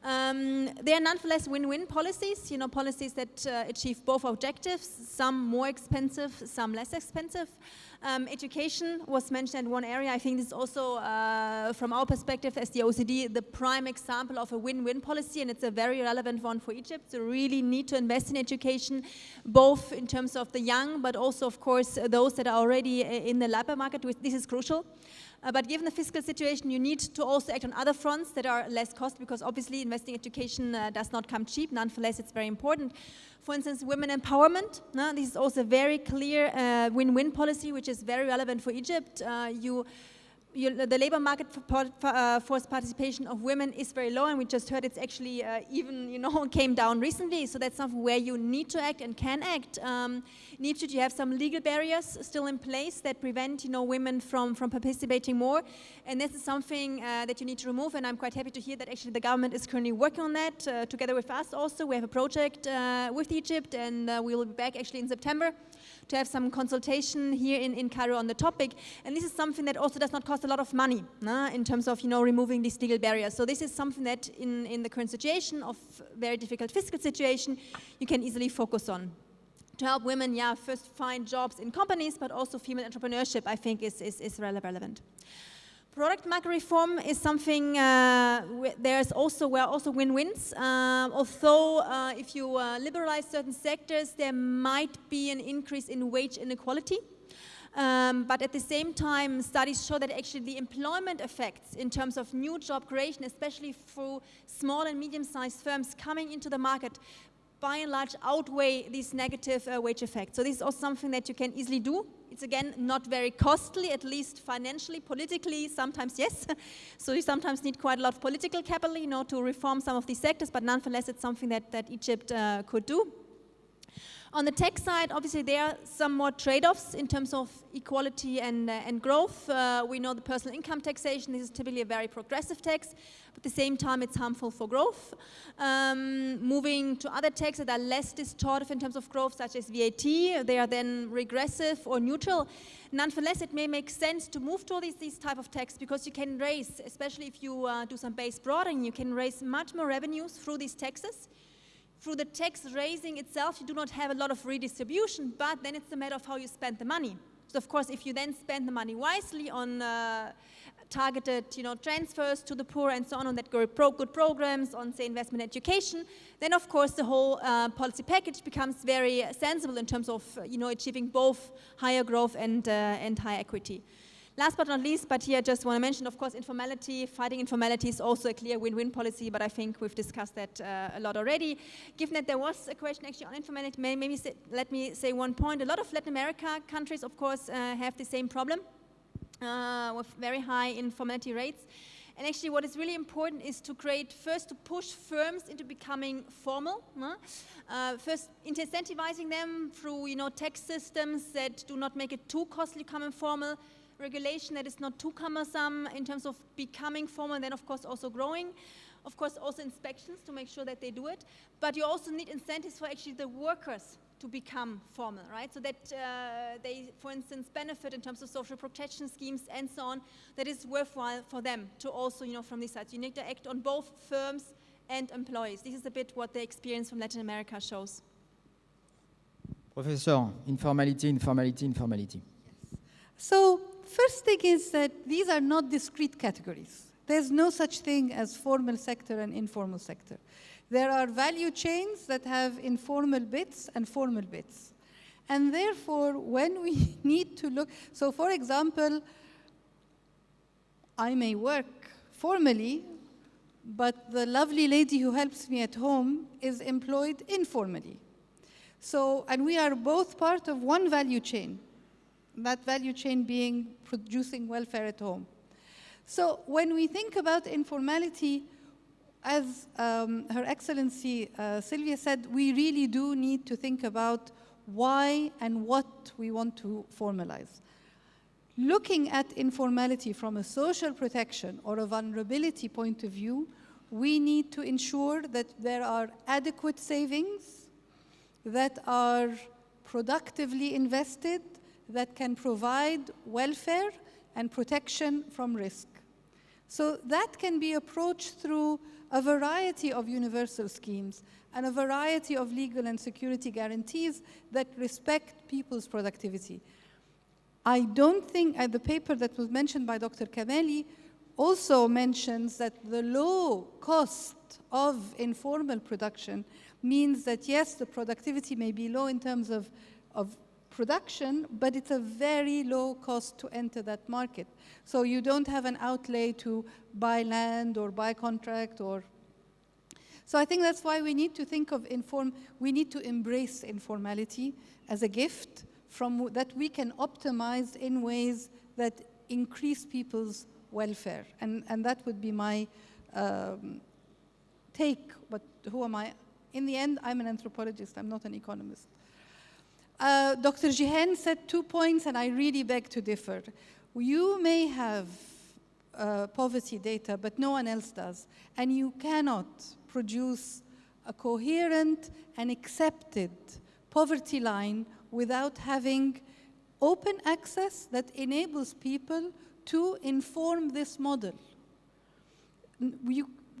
They are nonetheless win-win policies, policies that achieve both objectives, some more expensive, some less expensive. Education was mentioned in one area. I think this is also, from our perspective as the OECD, the prime example of a win-win policy, and it's a very relevant one for Egypt. So really need to invest in education, both in terms of the young, but also, of course, those that are already in the labor market. This is crucial. But given the fiscal situation, you need to also act on other fronts that are less costly, because obviously investing in education does not come cheap. Nonetheless, it's very important. For instance, women empowerment. This is also a very clear win-win policy, which is very relevant for Egypt. The labor market force participation of women is very low, and we just heard it's actually even, came down recently. So that's something where you need to act and can act. In Egypt, you have some legal barriers still in place that prevent, women from participating more, and this is something that you need to remove. And I'm quite happy to hear that actually the government is currently working on that together with us. Also, we have a project with Egypt, and we will be back actually in September to have some consultation here in Cairo on the topic. And this is something that also does not cost a lot of money in terms of removing these legal barriers. So this is something that in the current situation of very difficult fiscal situation, you can easily focus on. To help women, first find jobs in companies, but also female entrepreneurship, I think, is relevant. Product market reform is something where also win-wins. Although if you liberalize certain sectors, there might be an increase in wage inequality. But at the same time, studies show that actually the employment effects in terms of new job creation, especially through small and medium-sized firms coming into the market, by and large outweigh these negative wage effects. So this is also something that you can easily do. It's again not very costly, at least financially, politically, sometimes yes. So you sometimes need quite a lot of political capital, to reform some of these sectors, but nonetheless it's something that Egypt could do. On the tech side, obviously there are some more trade-offs in terms of equality and growth. We know the personal income taxation, this is typically a very progressive tax, but at the same time it's harmful for growth. Moving to other taxes that are less distortive in terms of growth, such as VAT, they are then regressive or neutral. Nonetheless, it may make sense to move to these type of tax because you can raise, especially if you do some base broadening, you can raise much more revenues through these taxes. Through the tax raising itself, you do not have a lot of redistribution, but then it's a matter of how you spend the money. So of course, if you then spend the money wisely on targeted transfers to the poor and so on that good programs, on say investment education, then of course the whole policy package becomes very sensible in terms of achieving both higher growth and higher equity. Last but not least, but here I just want to mention, of course, informality. Fighting informality is also a clear win-win policy, but I think we've discussed that a lot already. Given that there was a question actually on informality, let me say one point. A lot of Latin America countries, of course, have the same problem with very high informality rates. And actually what is really important is to push firms into becoming formal. First, incentivizing them through tax systems that do not make it too costly to become informal, regulation that is not too cumbersome in terms of becoming formal, and then of course also growing. Of course also inspections to make sure that they do it. But you also need incentives for actually the workers to become formal, right? So that they, for instance, benefit in terms of social protection schemes and so on, that is worthwhile for them to also, from this side. You need to act on both firms and employees. This is a bit what the experience from Latin America shows. Professor, informality. So first thing is that these are not discrete categories. There's no such thing as formal sector and informal sector. There are value chains that have informal bits and formal bits. And therefore, when we need to look, so for example, I may work formally, but the lovely lady who helps me at home is employed informally. So, and we are both part of one value chain. That value chain being producing welfare at home. So when we think about informality, as Her Excellency Sylvia said, we really do need to think about why and what we want to formalize. Looking at informality from a social protection or a vulnerability point of view, we need to ensure that there are adequate savings that are productively invested, that can provide welfare and protection from risk. So that can be approached through a variety of universal schemes and a variety of legal and security guarantees that respect people's productivity. I don't think, the paper that was mentioned by Dr. Kameli also mentions that the low cost of informal production means that yes, the productivity may be low in terms of production, but it's a very low cost to enter that market. So you don't have an outlay to buy land or buy contract or... So I think that's why we need to think of we need to embrace informality as a gift that we can optimize in ways that increase people's welfare. And that would be my take, but who am I? In the end, I'm an anthropologist, I'm not an economist. Dr. Jihan said 2 points, and I really beg to differ. You may have poverty data, but no one else does. And you cannot produce a coherent and accepted poverty line without having open access that enables people to inform this model.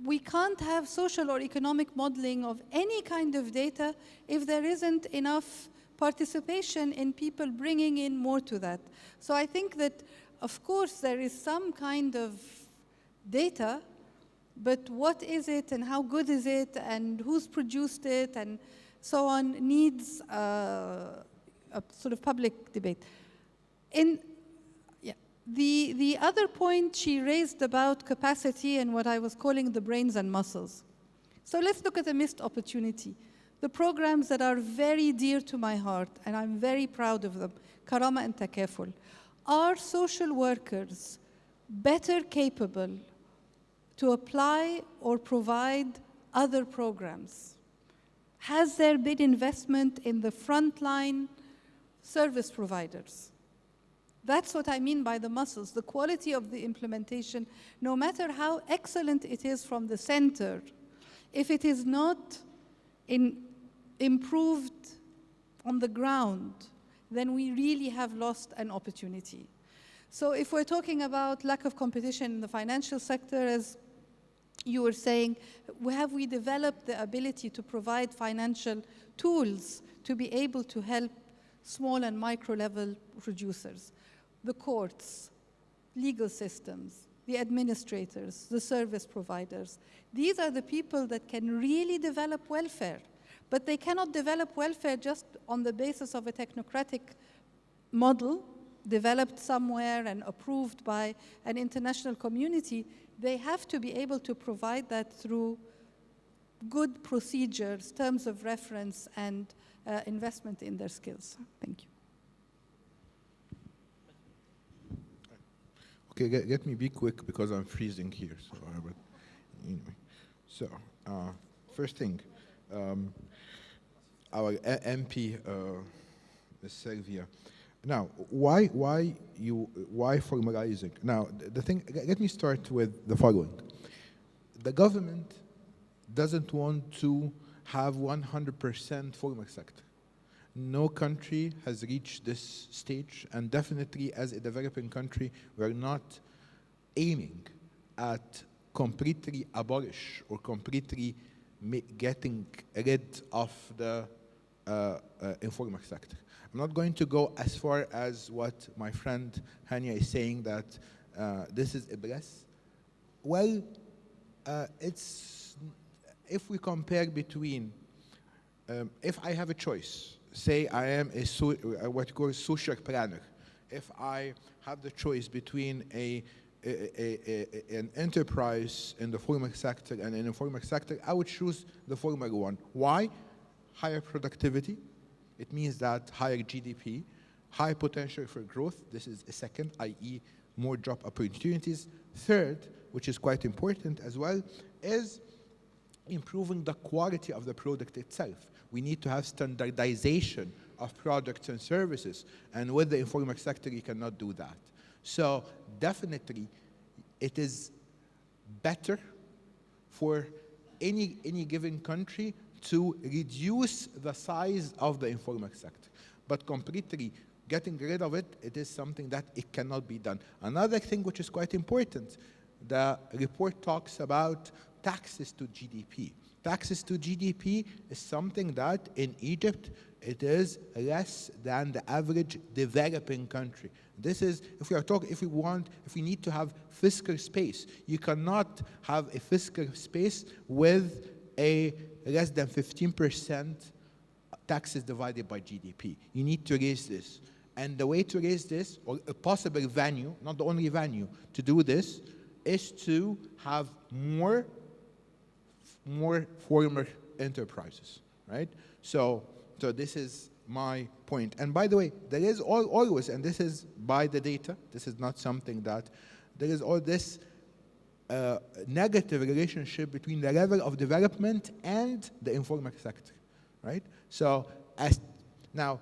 We can't have social or economic modeling of any kind of data if there isn't enough participation in people bringing in more to that. So I think that, of course, there is some kind of data, but what is it and how good is it and who's produced it and so on needs a sort of public debate. The other point she raised about capacity and what I was calling the brains and muscles. So let's look at the missed opportunity. The programs that are very dear to my heart, and I'm very proud of them, Karama and Takaful, are social workers better capable to apply or provide other programs? Has there been investment in the frontline service providers? That's what I mean by the muscles, the quality of the implementation, no matter how excellent it is from the center, if it is not improved on the ground, then we really have lost an opportunity. So if we're talking about lack of competition in the financial sector, as you were saying, have we developed the ability to provide financial tools to be able to help small and micro level producers? The courts, legal systems, the administrators, the service providers. These are the people that can really develop welfare, but they cannot develop welfare just on the basis of a technocratic model developed somewhere and approved by an international community. They have to be able to provide that through good procedures, terms of reference, and investment in their skills. Thank you. Okay, let me be quick because I'm freezing here. So, but anyway, so first thing, our MP, Ms. Servia. Now, why formalizing? Now, the thing. Let me start with the following. The government doesn't want to have 100% formal sector. No country has reached this stage, and definitely as a developing country, we're not aiming at completely abolish or completely getting rid of the informal sector. I'm not going to go as far as what my friend Hania is saying, that this is a bless. Well, it's, if we compare between, if I have a choice, say I am a what you call a social planner. If I have the choice between an enterprise in the formal sector and an informal sector, I would choose the formal one. Why? Higher productivity. It means that higher GDP, high potential for growth. This is a second, i.e. more job opportunities. Third, which is quite important as well, is improving the quality of the product itself. We need to have standardization of products and services, and with the informal sector, you cannot do that. So definitely, it is better for any given country to reduce the size of the informal sector. But completely getting rid of it, it is something that it cannot be done. Another thing which is quite important, the report talks about taxes to GDP. Taxes to GDP is something that in Egypt, it is less than the average developing country. This is, if we need to have fiscal space, you cannot have a fiscal space with a less than 15% taxes divided by GDP. You need to raise this. And the way to raise this, or a possible venue, not the only venue, to do this, is to have more more formal enterprises, right? So this is my point. And by the way, there is always, and this is by the data, this is not something that, there is all this negative relationship between the level of development and the informal sector, right? So as now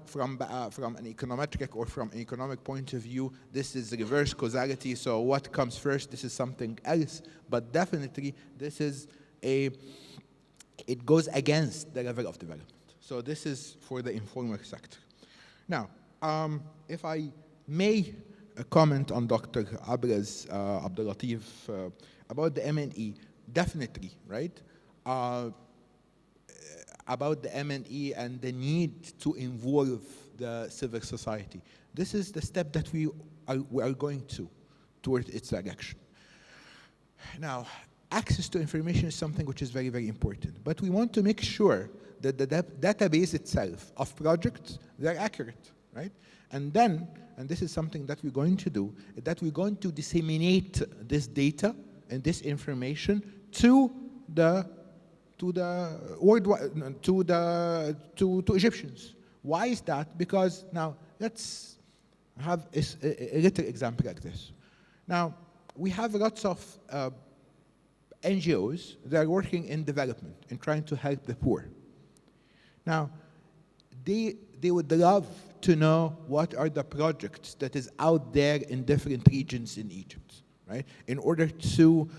from an econometric or from an economic point of view, this is reverse causality. So what comes first? This is something else. But definitely, this is it goes against the level of development. So this is for the informal sector. Now, if I may comment on Dr. Abra's Abdulatif about the MNE, definitely, right? About the MNE and the need to involve the civil society. This is the step that we are going towards its direction. Now, access to information is something which is very, very important, but we want to make sure that the database itself of projects, they're accurate, right? And then, and this is something that we're going to do, that we're going to disseminate this data and this information to Egyptians. Why is that? Because now let's have a little example like this. Now we have lots of NGOs that are working in development and trying to help the poor. Now they would love to know what are the projects that is out there in different regions in Egypt, right? In order to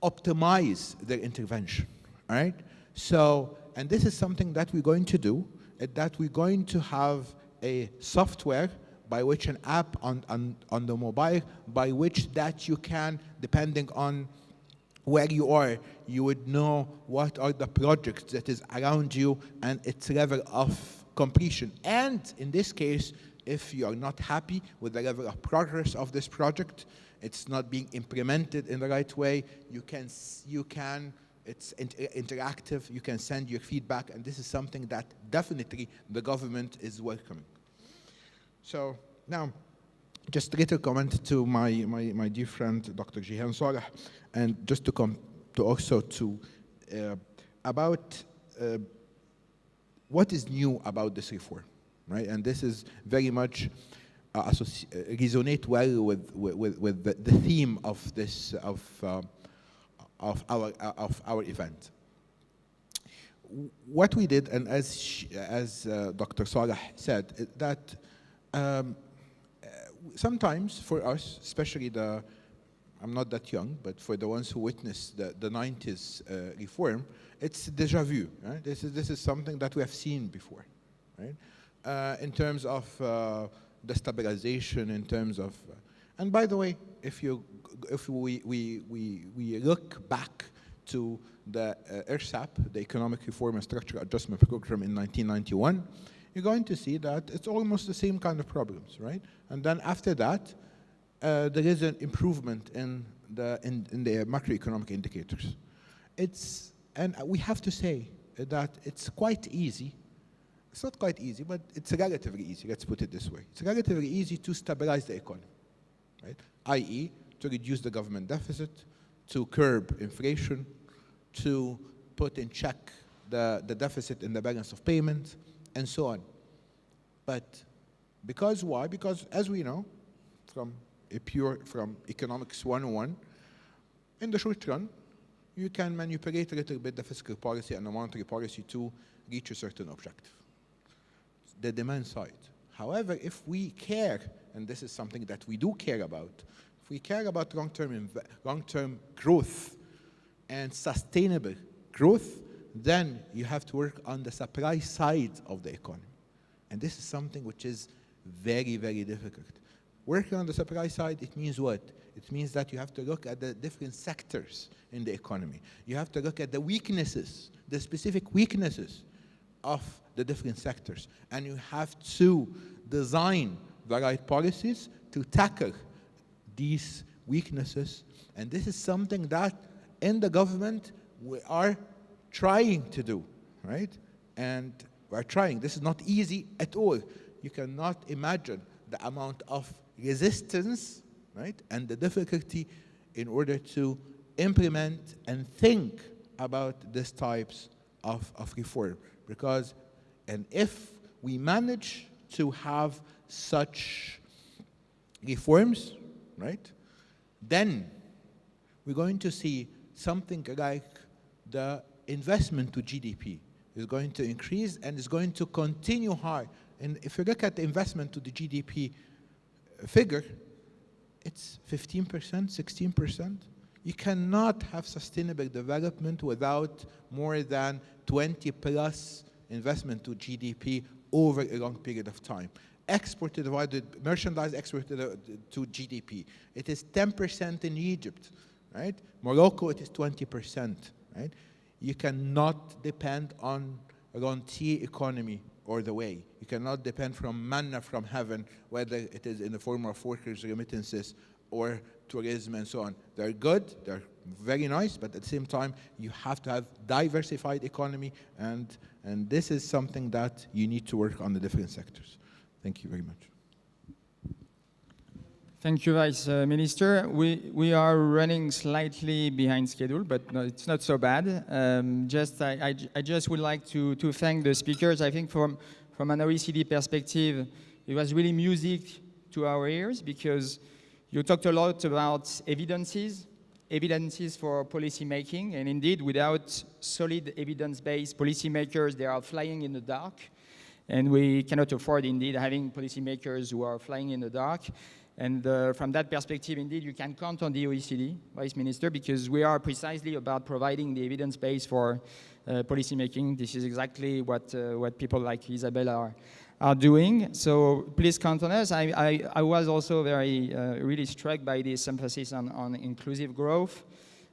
optimize their intervention, all right? So, and this is something that we're going to do, that we're going to have a software by which an app on the mobile, by which that you can, depending on where you are, you would know what are the projects that is around you and its level of completion. And in this case, if you are not happy with the level of progress of this project, it's not being implemented in the right way, it's interactive, you can send your feedback, and this is something that definitely the government is welcoming. So now, just a little comment to my dear friend, Dr. Jihan Saleh, and just to come to also to about what is new about this reform, right? And this is very much resonate well with the theme of this of our event. What we did, and as Dr. Saleh said, that sometimes for us, especially I'm not that young, but for the ones who witnessed the 90s reform, it's déjà vu, right? This is something that we have seen before, right? In terms of the stabilization, in terms of, and by the way, if we look back to the ERSAP, the Economic Reform and Structural Adjustment Program in 1991, you're going to see that it's almost the same kind of problems, right? And then after that, there is an improvement in the macroeconomic indicators. And we have to say that it's quite easy. It's not quite easy, but it's relatively easy, let's put it this way. It's relatively easy to stabilize the economy, right? i.e., to reduce the government deficit, to curb inflation, to put in check the deficit in the balance of payments, and so on. But because why? Because as we know, from economics 101, in the short run, you can manipulate a little bit the fiscal policy and the monetary policy to reach a certain objective, the demand side. However, if we care, and this is something that we do care about, if we care about long-term growth and sustainable growth, then you have to work on the supply side of the economy. And this is something which is very, very difficult. Working on the supply side, it means what? It means that you have to look at the different sectors in the economy. You have to look at the weaknesses, the specific weaknesses of the different sectors. And you have to design the right policies to tackle these weaknesses. And this is something that in the government we are trying to do, right? And we're trying. This is not easy at all. You cannot imagine the amount of resistance, right, and the difficulty in order to implement and think about these types of reform. Because, and if we manage to have such reforms, right, then we're going to see something like the investment to GDP is going to increase and is going to continue high. And if you look at the investment to the GDP figure, it's 15%, 16%. You cannot have sustainable development without more than 20 plus investment to GDP over a long period of time. Export divided, merchandise exported to GDP. It is 10% in Egypt, right? Morocco, it is 20%, right? You cannot depend on a guarantee economy or the way. You cannot depend from manna from heaven, whether it is in the form of workers' remittances or tourism and so on. They're good, they're very nice, but at the same time, you have to have diversified economy, and this is something that you need to work on the different sectors. Thank you very much. Thank you, Vice Minister. We are running slightly behind schedule, but no, it's not so bad. I just would like to thank the speakers. I think from an OECD perspective, it was really music to our ears, because you talked a lot about evidences for policy making, and indeed, without solid evidence-based policymakers, they are flying in the dark, and we cannot afford, indeed, having policymakers who are flying in the dark. And from that perspective, indeed, you can count on the OECD, Vice Minister, because we are precisely about providing the evidence base for policy making. This is exactly what people like Isabel are doing. So please count on us. I was also really struck by this emphasis on inclusive growth.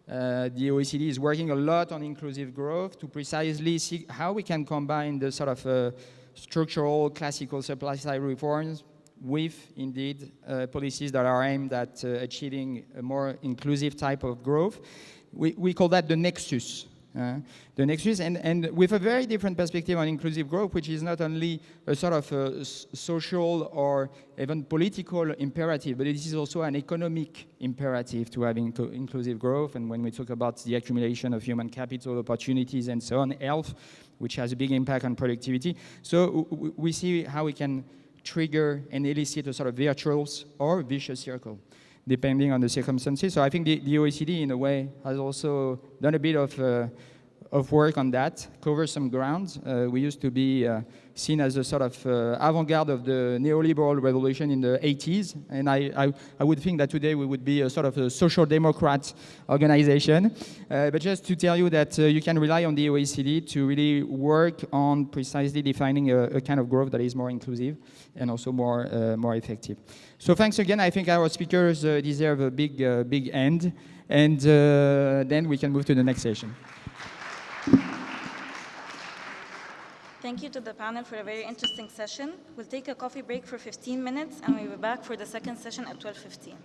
The OECD is working a lot on inclusive growth to precisely see how we can combine the sort of structural, classical supply side reforms with, indeed, policies that are aimed at achieving a more inclusive type of growth. We call that the nexus. And with a very different perspective on inclusive growth, which is not only a sort of a social or even political imperative, but it is also an economic imperative to have inclusive growth. And when we talk about the accumulation of human capital, opportunities, and so on, health, which has a big impact on productivity. So we see how we can trigger and elicit a sort of virtuous or vicious circle, depending on the circumstances. So I think the OECD, in a way, has also done a bit of work on that, cover some ground. We used to be seen as a sort of avant-garde of the neoliberal revolution in the 80s, and I would think that today we would be a sort of a social democrat organization. But just to tell you that you can rely on the OECD to really work on precisely defining a kind of growth that is more inclusive and also more effective. So thanks again. I think our speakers deserve a big end, and then we can move to the next session. Thank you to the panel for a very interesting session. We'll take a coffee break for 15 minutes, and we'll be back for the second session at 12:15.